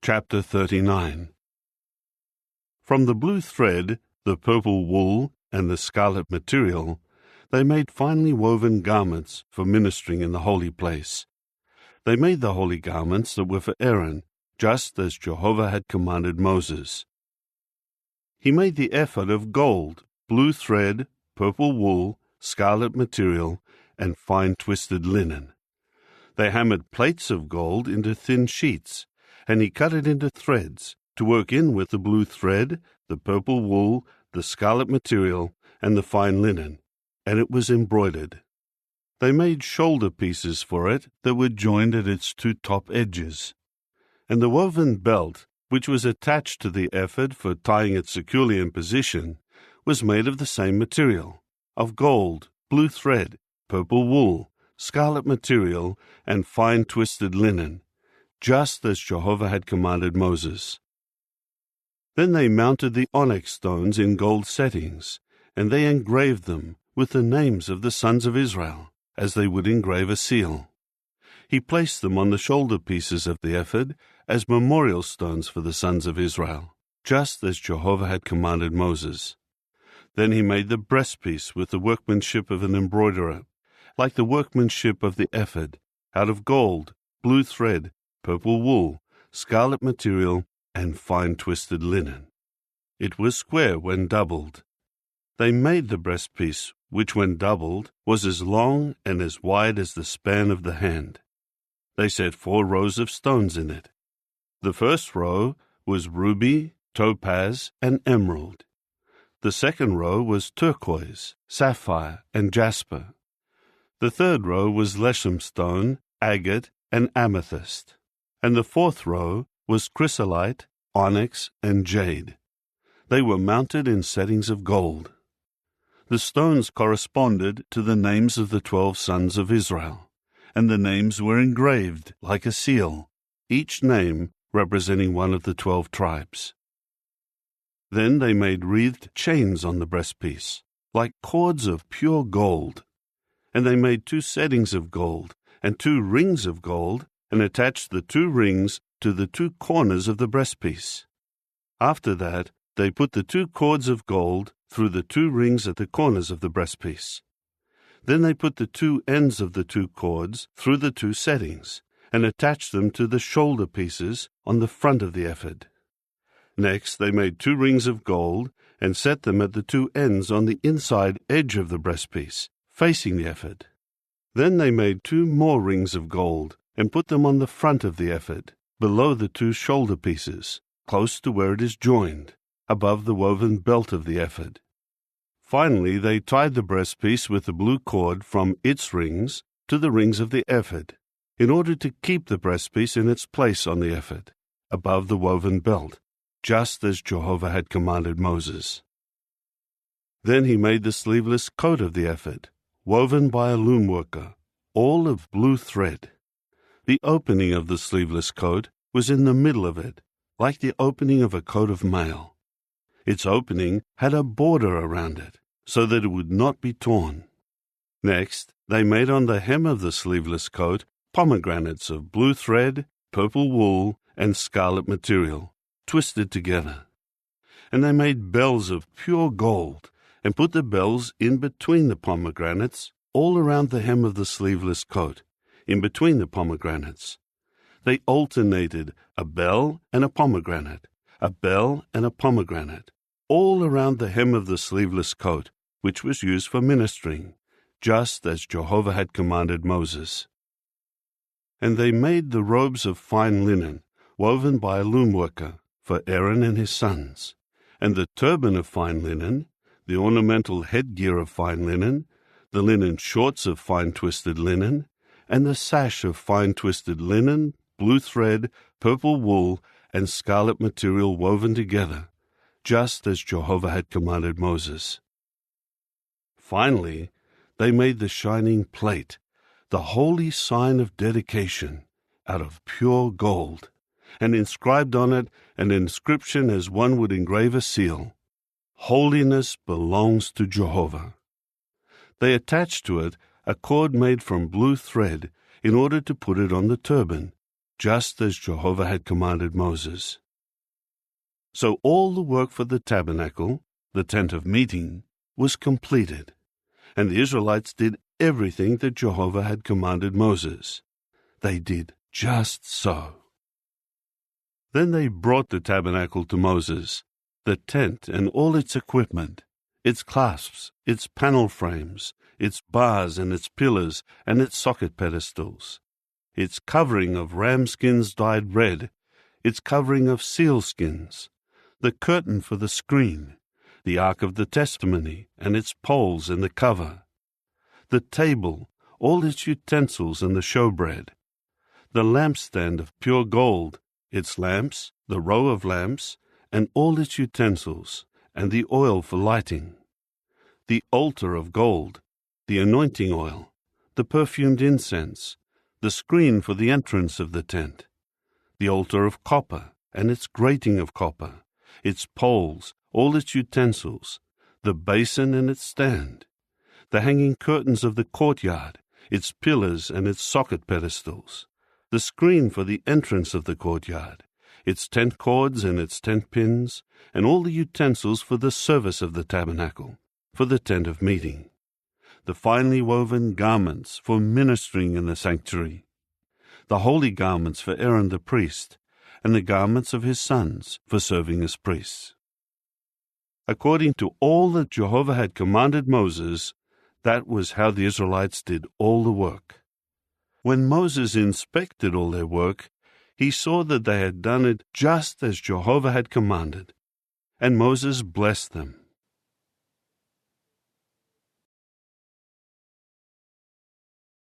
Chapter 39. From the blue thread, the purple wool, and the scarlet material, they made finely woven garments for ministering in the holy place. They made the holy garments that were for Aaron, just as Jehovah had commanded Moses. He made the ephod of gold, blue thread, purple wool, scarlet material, and fine twisted linen. They hammered plates of gold into thin sheets, and he cut it into threads, to work in with the blue thread, the purple wool, the scarlet material, and the fine linen, and it was embroidered. They made shoulder pieces for it that were joined at its two top edges. And the woven belt, which was attached to the ephod for tying it securely in position, was made of the same material, of gold, blue thread, purple wool, scarlet material, and fine twisted linen, just as Jehovah had commanded Moses. Then they mounted the onyx stones in gold settings, and they engraved them with the names of the sons of Israel, as they would engrave a seal. He placed them on the shoulder pieces of the ephod as memorial stones for the sons of Israel, just as Jehovah had commanded Moses. Then he made the breastpiece with the workmanship of an embroiderer, like the workmanship of the ephod, out of gold, blue thread, purple wool, scarlet material, and fine twisted linen. It was square when doubled. They made the breastpiece, which when doubled was as long and as wide as the span of the hand. They set 4 rows of stones in it. The first row was ruby, topaz, and emerald. The second row was turquoise, sapphire, and jasper. The third row was leshem stone, agate, and amethyst. And the fourth row was chrysolite, onyx, and jade. They were mounted in settings of gold. The stones corresponded to the names of the 12 sons of Israel, and the names were engraved like a seal, each name representing one of the 12 tribes. Then they made wreathed chains on the breastpiece, like cords of pure gold. And they made 2 settings of gold, and 2 rings of gold, and attached the 2 rings to the 2 corners of the breastpiece. After that, they put the 2 cords of gold through the 2 rings at the corners of the breastpiece. Then they put the 2 ends of the 2 cords through the 2 settings, and attached them to the shoulder pieces on the front of the ephod. Next, they made 2 rings of gold, and set them at the 2 ends on the inside edge of the breastpiece, facing the ephod. Then they made 2 more rings of gold, and put them on the front of the ephod, below the 2 shoulder pieces, close to where it is joined, above the woven belt of the ephod. Finally, they tied the breastpiece with the blue cord from its rings to the rings of the ephod, in order to keep the breastpiece in its place on the ephod, above the woven belt, just as Jehovah had commanded Moses. Then he made the sleeveless coat of the ephod, woven by a loom worker, all of blue thread. The opening of the sleeveless coat was in the middle of it, like the opening of a coat of mail. Its opening had a border around it, so that it would not be torn. Next, they made on the hem of the sleeveless coat pomegranates of blue thread, purple wool, and scarlet material, twisted together. And they made bells of pure gold, and put the bells in between the pomegranates, all around the hem of the sleeveless coat, in between the pomegranates. They alternated a bell and a pomegranate, a bell and a pomegranate, all around the hem of the sleeveless coat, which was used for ministering, just as Jehovah had commanded Moses. And they made the robes of fine linen, woven by a loom worker, for Aaron and his sons, and the turban of fine linen, the ornamental headgear of fine linen, the linen shorts of fine twisted linen, and the sash of fine twisted linen, blue thread, purple wool, and scarlet material woven together, just as Jehovah had commanded Moses. Finally, they made the shining plate, the holy sign of dedication, out of pure gold, and inscribed on it an inscription as one would engrave a seal: "Holiness belongs to Jehovah." They attached to it a cord made from blue thread in order to put it on the turban, just as Jehovah had commanded Moses. So all the work for the tabernacle, the tent of meeting, was completed, and the Israelites did everything that Jehovah had commanded Moses. They did just so. Then they brought the tabernacle to Moses, the tent and all its equipment, its clasps, its panel frames, its bars and its pillars and its socket pedestals, its covering of ram skins dyed red, its covering of seal skins, the curtain for the screen, the ark of the testimony and its poles and the cover, the table, all its utensils and the showbread, the lampstand of pure gold, its lamps, the row of lamps, and all its utensils, and the oil for lighting, the altar of gold, the anointing oil, the perfumed incense, the screen for the entrance of the tent, the altar of copper, and its grating of copper, its poles, all its utensils, the basin and its stand, the hanging curtains of the courtyard, its pillars and its socket pedestals, the screen for the entrance of the courtyard, its tent cords and its tent pins, and all the utensils for the service of the tabernacle, for the tent of meeting, the finely woven garments for ministering in the sanctuary, the holy garments for Aaron the priest, and the garments of his sons for serving as priests. According to all that Jehovah had commanded Moses, that was how the Israelites did all the work. When Moses inspected all their work, he saw that they had done it just as Jehovah had commanded, and Moses blessed them.